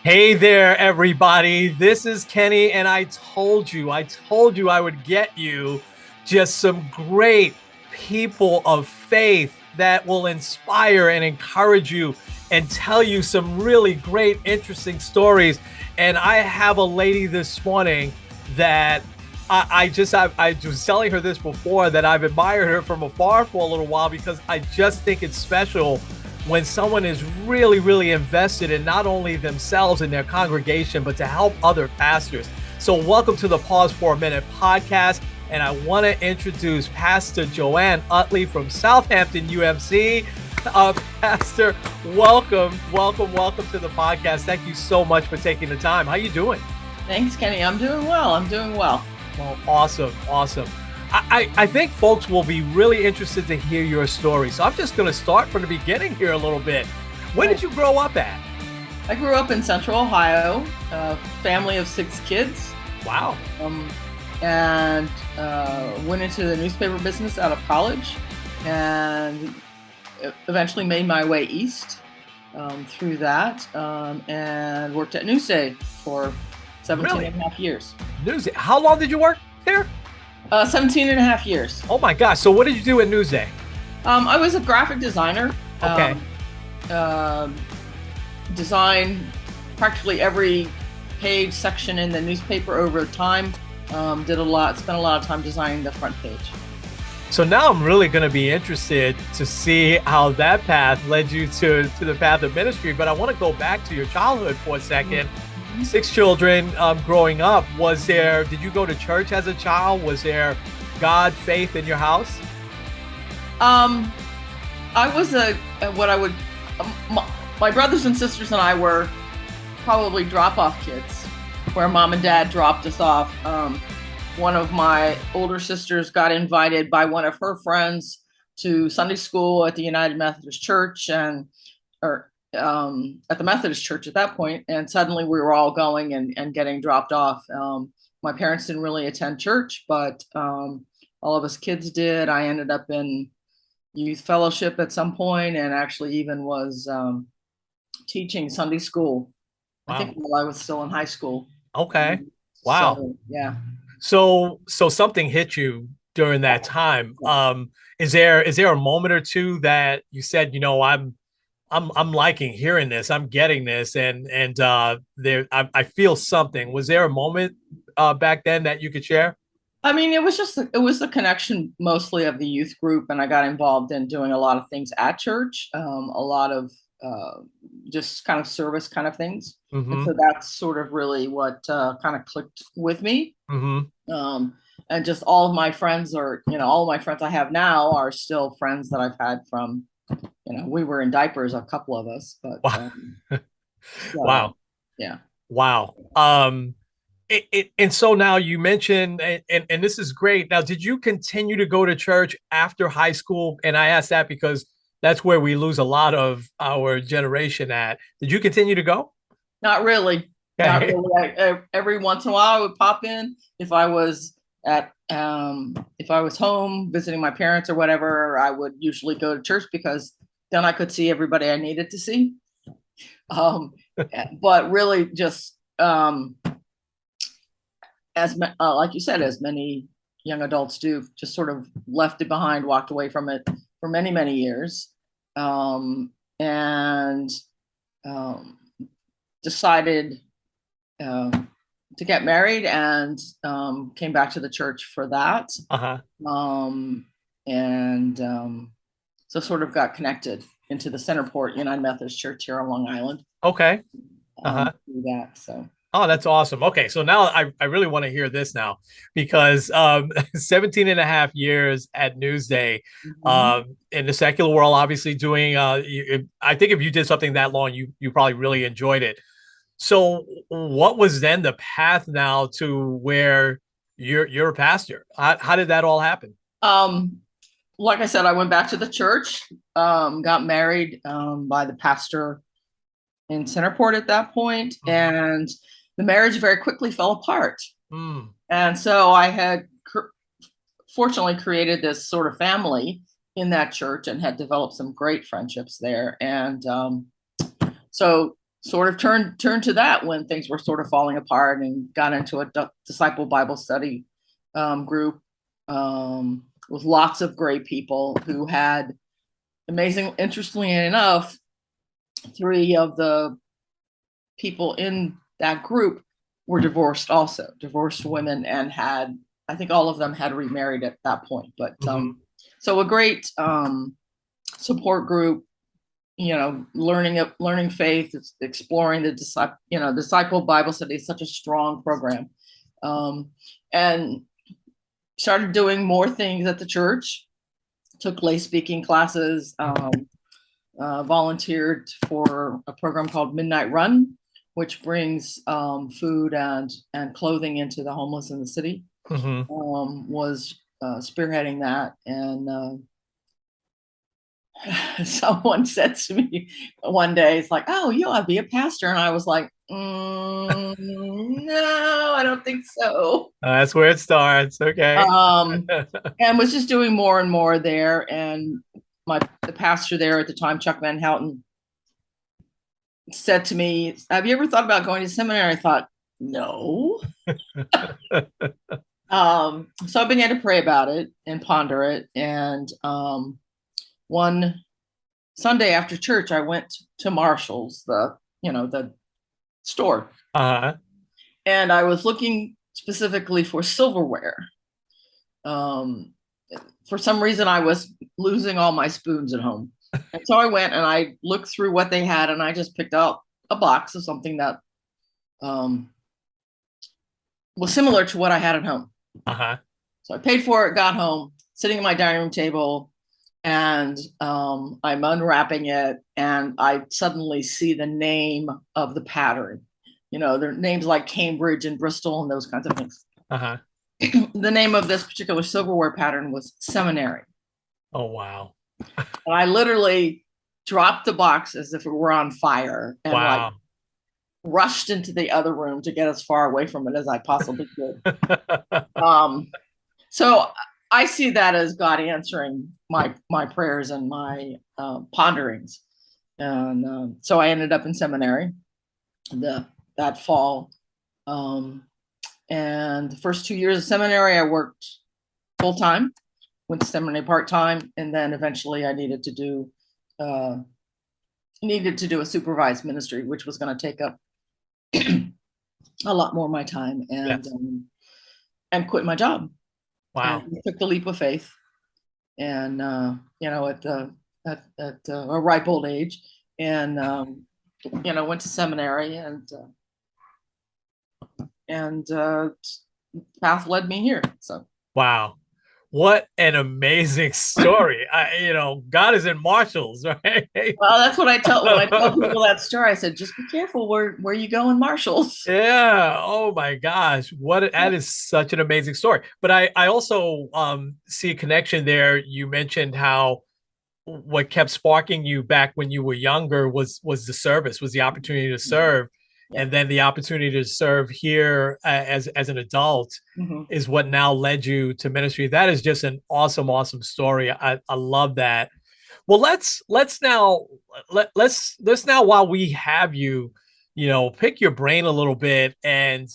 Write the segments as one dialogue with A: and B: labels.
A: Hey there, everybody. This is Kenny, and I told you I would get you just some great people of faith that will inspire and encourage you and tell you some really great, interesting stories. And I have a lady this morning that I was telling her this before that I've admired her from afar for a little while because I just think it's special when someone is really, really invested in not only themselves and their congregation, but to help other pastors. So, welcome to the Pause for a Minute podcast. And I want to introduce Pastor Joanne Utley from Southampton, UMC. Pastor, welcome to the podcast. Thank you so much for taking the time. How you doing?
B: Thanks, Kenny. I'm doing well.
A: Well, awesome. I think folks will be really interested to hear your story. So I'm just going to start from the beginning here a little bit. Where did you grow up at?
B: I grew up in Central Ohio, a family of 6 kids.
A: Wow.
B: And went into the newspaper business out of college and eventually made my way east through that and worked at Newsday for 17 and a half years.
A: Newsday. How long did you work there?
B: 17 and a half years.
A: Oh my gosh. So what did you do at Newsday?
B: I was a graphic designer.
A: Okay.
B: Designed practically every page section in the newspaper over time. Spent a lot of time designing the front page.
A: So now I'm really going to be interested to see how that path led you to the path of ministry. But I want to go back to your childhood for a second. 6 children growing up. Did you go to church as a child? Was there God, faith in your house?
B: I was my brothers and sisters and I were probably drop-off kids, where mom and dad dropped us off. One of my older sisters got invited by one of her friends to Sunday school at the United Methodist Church at the Methodist Church at that point, and suddenly we were all going and getting dropped off. My parents didn't really attend church, but all of us kids did. I ended up in youth fellowship at some point, and actually even was teaching Sunday school.
A: Wow.
B: I think while I was still in high school.
A: Okay. Wow.
B: So, yeah.
A: So something hit you during that time. Is there a moment or two that you said, I'm liking hearing this. I'm getting this, and I feel something. Was there a moment back then that you could share?
B: I mean, it was the connection mostly of the youth group, and I got involved in doing a lot of things at church, a lot of just kind of service kind of things.
A: Mm-hmm.
B: And so that's sort of really what kind of clicked with me.
A: Mm-hmm.
B: And just all of my friends all of my friends I have now are still friends that I've had from, we were in diapers, a couple of us, but
A: wow.
B: So,
A: Wow.
B: Yeah.
A: Wow. And so now you mentioned, and this is great. Now, did you continue to go to church after high school? And I ask that because that's where we lose a lot of our generation at. Did you continue to go?
B: Not really.
A: Okay.
B: Not really. Every once in a while I would pop in if I was home visiting my parents or whatever. I would usually go to church because then I could see everybody I needed to see. But really just like you said, as many young adults do, just sort of left it behind, walked away from it for many, many years, and decided to get married and came back to the church for that.
A: Uh-huh.
B: So sort of got connected into the Centerport United Methodist Church here on Long Island.
A: Okay. Uh-huh.
B: Through that, so.
A: Oh, that's awesome. Okay. So now I really want to hear this now because 17 and a half years at Newsday, in the secular world, obviously doing, I think if you did something that long, you probably really enjoyed it. So what was then the path now to where you're a pastor? How did that all happen?
B: Like I said, I went back to the church, got married by the pastor in Centerport at that point, and the marriage very quickly fell apart. And so I had fortunately created this sort of family in that church and had developed some great friendships there. And so sort of turned to that when things were sort of falling apart, and got into a disciple Bible study group with lots of great people who had interestingly enough, 3 of the people in that group were divorced, also divorced women, and had, I think all of them had remarried at that point. But so a great support group, learning faith, exploring the disciple Bible study is such a strong program, and started doing more things at the church. Took lay speaking classes, volunteered for a program called Midnight Run, which brings food and clothing into the homeless in the city. Was spearheading that, and someone said to me one day, it's like, "Oh, you ought to be a pastor," and I was like, no, I don't think so.
A: That's where it starts. Okay.
B: And was just doing more and more there. And the pastor there at the time, Chuck Van Houten, said to me, "Have you ever thought about going to seminary?" I thought, no. So I began to pray about it and ponder it. And one Sunday after church, I went to Marshall's, the store. And I was looking specifically for silverware. For some reason, I was losing all my spoons at home. And so I went and I looked through what they had, and I just picked out a box of something that was similar to what I had at home. So I paid for it, got home, sitting at my dining room table, and I'm unwrapping it, and I suddenly see the name of the pattern. There are names like Cambridge and Bristol and those kinds of things. The name of this particular silverware pattern was Seminary.
A: Oh, wow.
B: And I literally dropped the box as if it were on fire, and like rushed into the other room to get as far away from it as I possibly could. So I see that as God answering my prayers and my ponderings. And so I ended up in seminary that fall. And the first 2 years of seminary, I worked full time, went to seminary part time, and then eventually I needed to do a supervised ministry, which was going to take up a lot more of my time, and quit my job.
A: Wow.
B: And took the leap of faith, and at a ripe old age, and went to seminary, and path led me here. So
A: wow, what an amazing story. God is in Marshalls, right?
B: Well, that's what I tell when I tell people that story. I said, just be careful where you go in Marshalls.
A: Yeah. Oh my gosh. That is such an amazing story. But I also see a connection there. You mentioned how what kept sparking you back when you were younger was the service, was the opportunity to serve. And then the opportunity to serve here as an adult is what now led you to ministry. That is just an awesome story. I love that. Well, let's now while we have you, pick your brain a little bit and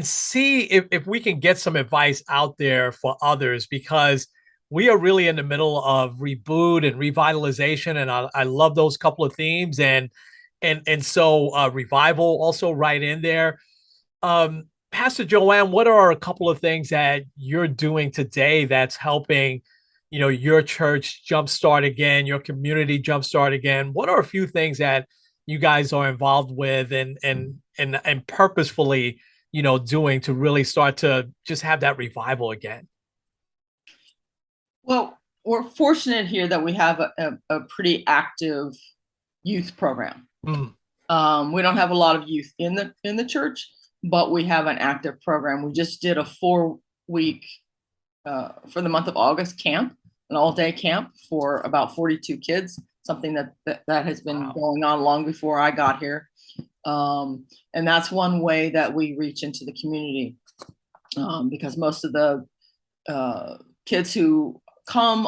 A: see if we can get some advice out there for others, because we are really in the middle of reboot and revitalization, and I love those couple of themes, and so revival also right in there. Pastor Joanne, what are a couple of things that you're doing today that's helping, your church jumpstart again, your community jumpstart again? What are a few things that you guys are involved with and purposefully, doing to really start to just have that revival again?
B: Well, we're fortunate here that we have a pretty active youth program. We don't have a lot of youth in the church, but we have an active program. We just did a 4-week for the month of August camp, an all-day camp for about 42 kids, something that has been going on long before I got here. And that's one way that we reach into the community, because most of the kids who come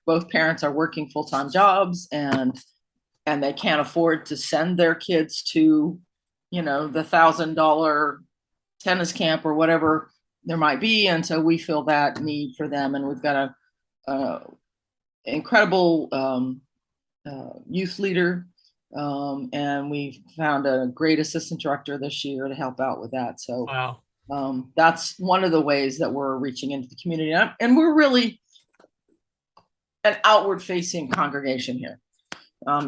B: both parents are working full-time jobs, and and they can't afford to send their kids to, the $1,000 tennis camp or whatever there might be. And so we feel that need for them. And we've got a incredible youth leader. And we found a great assistant director this year to help out with that. So
A: Wow.
B: that's one of the ways that we're reaching into the community. And we're really an outward facing congregation here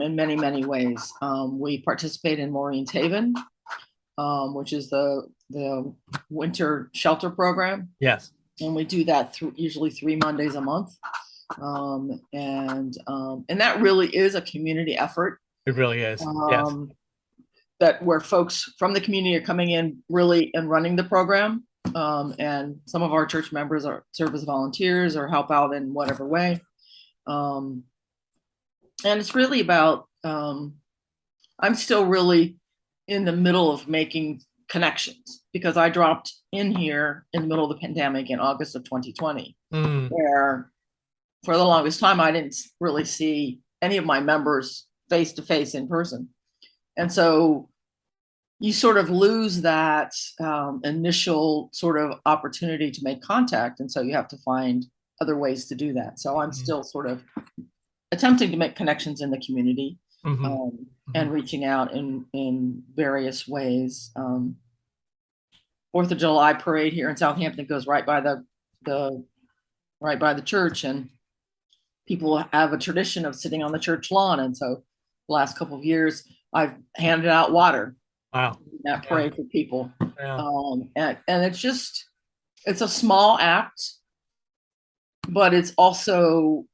B: in many, many ways. We participate in Maureen's Haven, which is the winter shelter program.
A: Yes.
B: And we do that usually 3 Mondays a month. And that really is a community effort.
A: It really is. Yes.
B: That where folks from the community are coming in really and running the program. And some of our church members serve as volunteers or help out in whatever way. And it's really about, I'm still really in the middle of making connections because I dropped in here in the middle of the pandemic in August of 2020, where for the longest time, I didn't really see any of my members face to face in person. And so you sort of lose that initial sort of opportunity to make contact. And so you have to find other ways to do that. So I'm still sort of attempting to make connections in the community and reaching out in various ways. 4th of July parade here in Southampton goes right by the church, and people have a tradition of sitting on the church lawn. And so the last couple of years, I've handed out water.
A: Wow.
B: In that parade for people.
A: Yeah.
B: And it's a small act, but it's also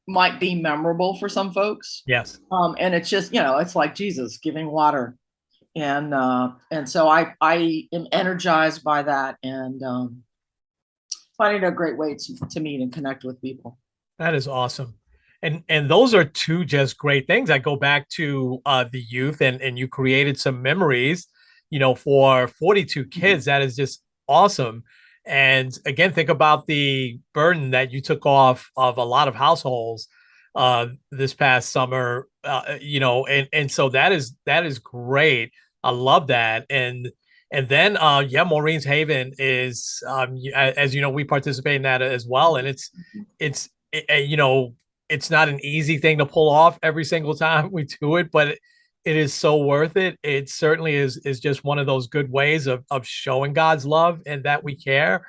B: might be memorable for some folks.
A: Yes.
B: And it's just, it's like Jesus giving water. And so I am energized by that and finding a great way to meet and connect with people.
A: That is awesome. And those are two just great things. I go back to the youth and you created some memories, for 42 kids. That is just awesome. And again, think about the burden that you took off of a lot of households this past summer, and so that is great. I love that. And then Maureen's Haven is as you know, we participate in that as well. And it's it's not an easy thing to pull off every single time we do it, but it is so worth it. It certainly is just one of those good ways of showing God's love and that we care.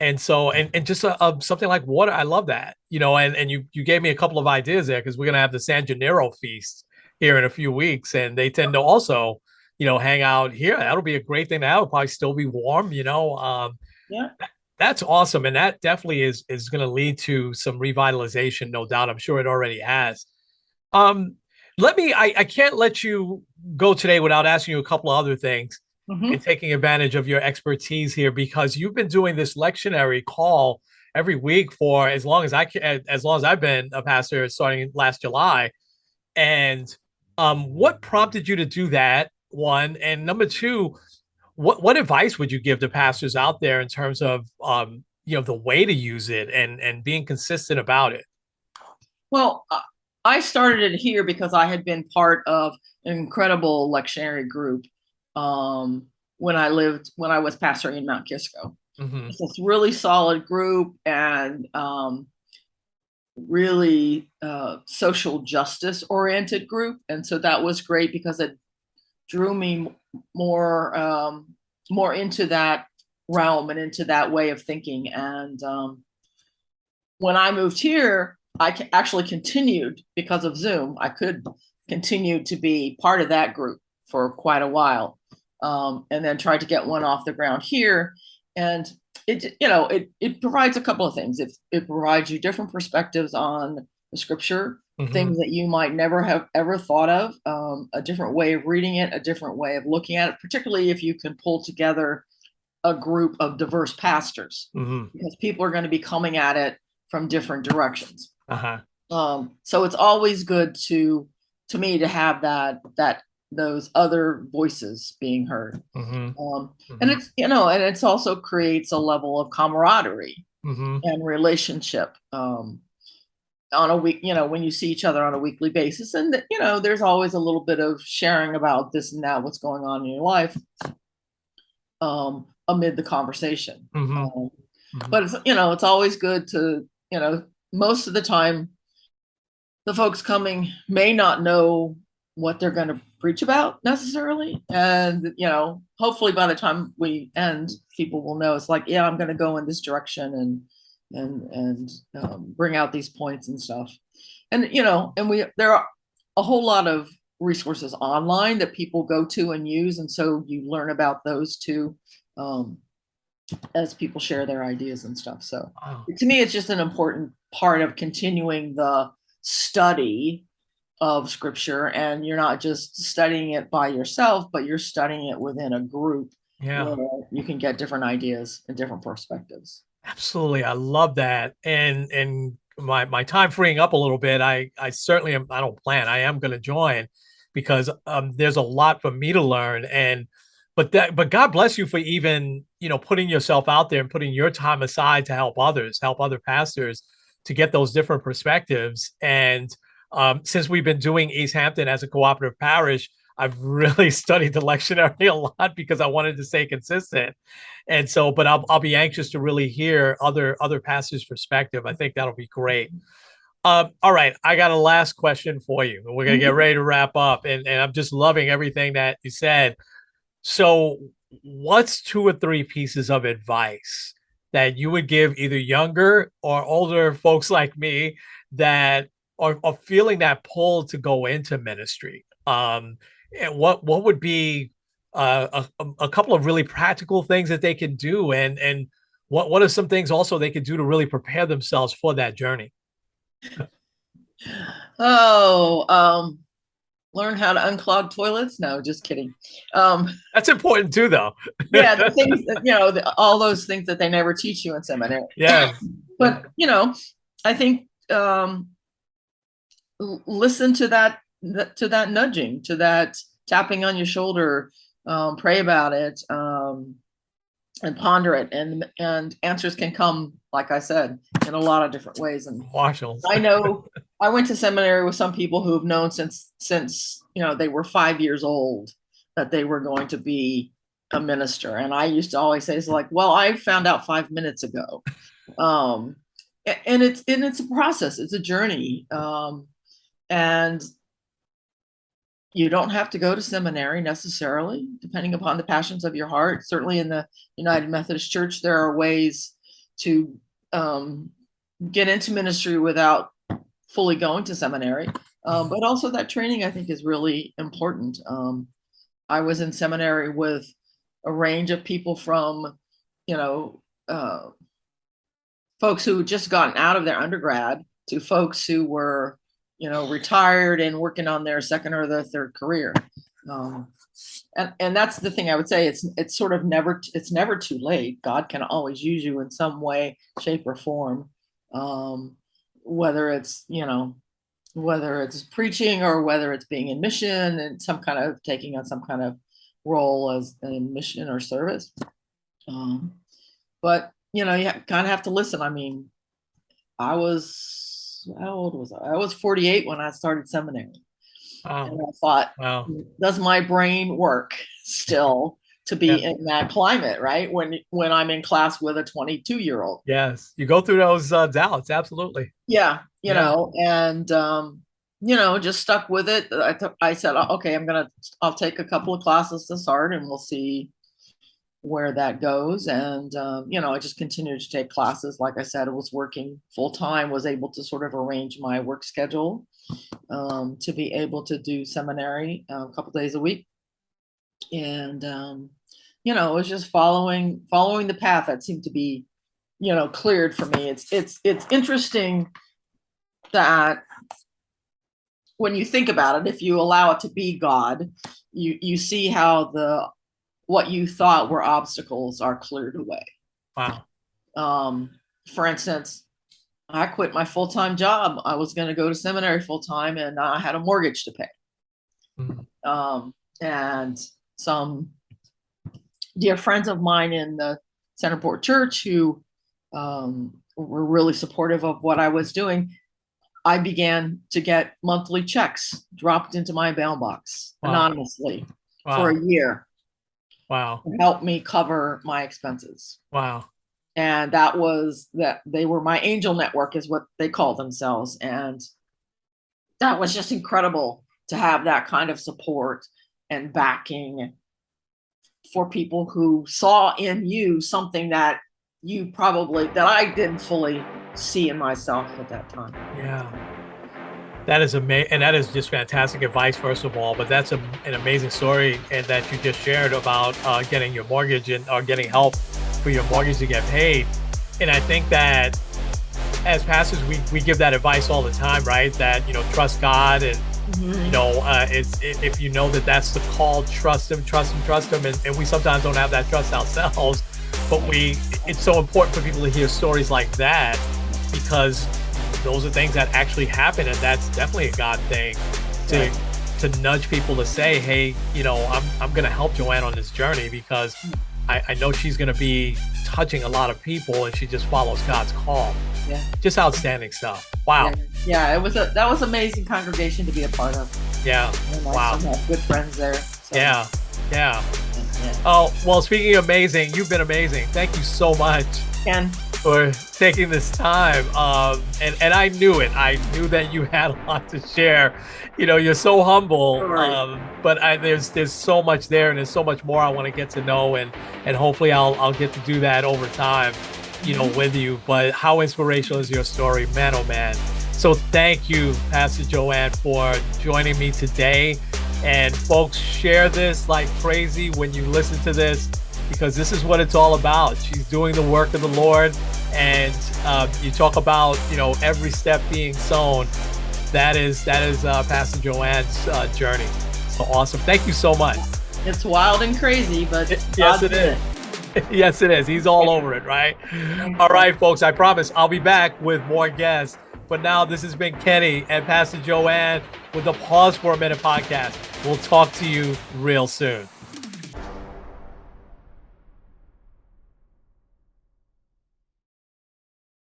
A: And so, and just something like water, I love that, and you gave me a couple of ideas there because we're going to have the San Gennaro feast here in a few weeks. And they tend to also, hang out here. That'll be a great thing to have. It'll probably still be warm,
B: Yeah.
A: That's awesome. And that definitely is going to lead to some revitalization, no doubt. I'm sure it already has. I can't let you go today without asking you a couple of other things and taking advantage of your expertise here, because you've been doing this lectionary call every week for as long as I've been a pastor, starting last July. And what prompted you to do that, one? And number two, what advice would you give to pastors out there in terms of the way to use it and being consistent about it?
B: Well, I started it here because I had been part of an incredible lectionary group when I was pastoring in Mount Kisco. It's this really solid group and really social justice oriented group. And so that was great because it drew me more into that realm and into that way of thinking. And when I moved here, I actually continued because of Zoom. I could continue to be part of that group for quite a while, and then tried to get one off the ground here. And it provides a couple of things. It provides you different perspectives on the scripture, things that you might never have ever thought of, a different way of reading it, a different way of looking at it, particularly if you can pull together a group of diverse pastors, because people are going to be coming at it from different directions. So it's always good to me to have those other voices being heard. And it's also creates a level of camaraderie and relationship. on a week, when you see each other on a weekly basis. And, there's always a little bit of sharing about this and that, what's going on in your life, amid the conversation.
A: Mm-hmm. Mm-hmm.
B: But it's always good to, most of the time, the folks coming may not know what they're going to preach about necessarily. And, hopefully by the time we end, people will know it's like, yeah, I'm going to go in this direction and bring out these points and stuff. And, there are a whole lot of resources online that people go to and use. And so you learn about those too, as people share their ideas and stuff. So
A: Wow.
B: to me, it's just an important part of continuing the study of scripture, and you're not just studying it by yourself, but you're studying it within a group
A: Yeah.
B: where you can get different ideas and different perspectives.
A: Absolutely. I love that. And my time freeing up a little bit, I certainly am. I don't plan. I am going to join because there's a lot for me to learn. And but God bless you for even, putting yourself out there and putting your time aside to help others, help other pastors to get those different perspectives. And since we've been doing East Hampton as a cooperative parish, I've really studied the lectionary a lot because I wanted to stay consistent. And so, but I'll be anxious to really hear other pastors' perspective. I think that'll be great. All right, I got a last question for you. We're gonna get ready to wrap up, and I'm just loving everything that you said. So, what's two or three pieces of advice that you would give either younger or older folks like me that are feeling that pull to go into ministry? And what would be a couple of really practical things that they can do, and what are some things also they could do to really prepare themselves for that journey?
B: Oh, learn how to unclog toilets. No, just kidding. Um,
A: That's important too, though.
B: yeah, the things that, all those things that they never teach you in seminary.
A: Yes.
B: But, I think, listen to that nudging, to that tapping on your shoulder, pray about it, and ponder it, and answers can come, like I said, in a lot of different ways. And
A: Marshals.
B: I know I went to seminary with some people who have known since they were 5 years old that they were going to be a minister, and I used to always say, it's like, well, I found out 5 minutes ago. um and it's a process, it's a journey, and you don't have to go to seminary necessarily, depending upon the passions of your heart. Certainly in the United Methodist Church, there are ways to get into ministry without fully going to seminary. But also that training, I think, is really important. I was in seminary with a range of people from, folks who had just gotten out of their undergrad to folks who were, retired and working on their second or their third career. And that's the thing I would say. It's sort of it's never too late. God can always use you in some way, shape, or form. Whether it's, whether it's preaching or whether it's being in mission and taking on some kind of role as in mission or service. But you kind of have to listen. I mean, how old was I? I was 48 when I started seminary. And
A: Wow.
B: I thought,
A: Wow.
B: does my brain work still to
A: Yeah.
B: be in that climate, right? When I'm in class with a 22-year-old.
A: Yes. You go through those doubts. Absolutely.
B: Yeah,
A: Yeah.
B: and just stuck with it. I said, okay, I'll take a couple of classes to start, and we'll see where that goes. And I just continued to take classes. Like I said, I was working full time, was able to sort of arrange my work schedule to be able to do seminary a couple days a week. And it was just following the path that seemed to be, cleared for me. It's interesting that when you think about it, if you allow it to be God, you see how what you thought were obstacles are cleared away.
A: Wow.
B: For instance, I quit my full-time job. I was going to go to seminary full-time, and I had a mortgage to pay. Mm-hmm. And some dear friends of mine in the Centerport Church who were really supportive of what I was doing I began to get monthly checks dropped into my mailbox anonymously for a year.
A: Wow.
B: To help me cover my expenses.
A: Wow.
B: And that was that they were my angel network is what they call themselves. And that was just incredible to have that kind of support and backing for people who saw in you something that I didn't fully see in myself at that time.
A: Yeah. That is amazing. And that is just fantastic advice, first of all. But that's an amazing story and that you just shared about getting your mortgage and or getting help for your mortgage to get paid. And I think that as pastors, we give that advice all the time, right? That, trust God and, if you know that that's the call, trust him. And we sometimes don't have that trust ourselves, but it's so important for people to hear stories like that because those are things that actually happen. And that's definitely a God thing to nudge people to say, hey, I'm going to help Joanne on this journey because I know she's going to be touching a lot of people and she just follows God's call.
B: Yeah.
A: Just outstanding stuff. Wow.
B: Yeah, that was amazing congregation to be a part of.
A: Yeah. Wow.
B: Have good friends there. So.
A: Yeah. Oh, well, speaking of amazing, you've been amazing. Thank you so much,
B: Ken,
A: for taking this time. And I knew it. I knew that you had a lot to share. You're so humble. But there's so much there, and there's so much more I want to get to know, and hopefully I'll get to do that over time, with you. But how inspirational is your story, man? Oh man. So thank you, Pastor Joanne, for joining me today. And folks, share this like crazy when you listen to this, because this is what it's all about. She's doing the work of the Lord. And you talk about, every step being sown. That is Pastor Joanne's journey. So awesome. Thank you so much.
B: It's wild and crazy, but
A: yes, it is. Yes, it is. He's all over it, right? All right, folks, I promise I'll be back with more guests. But now this has been Kenny and Pastor Joanne with the Pause for a Minute podcast. We'll talk to you real soon.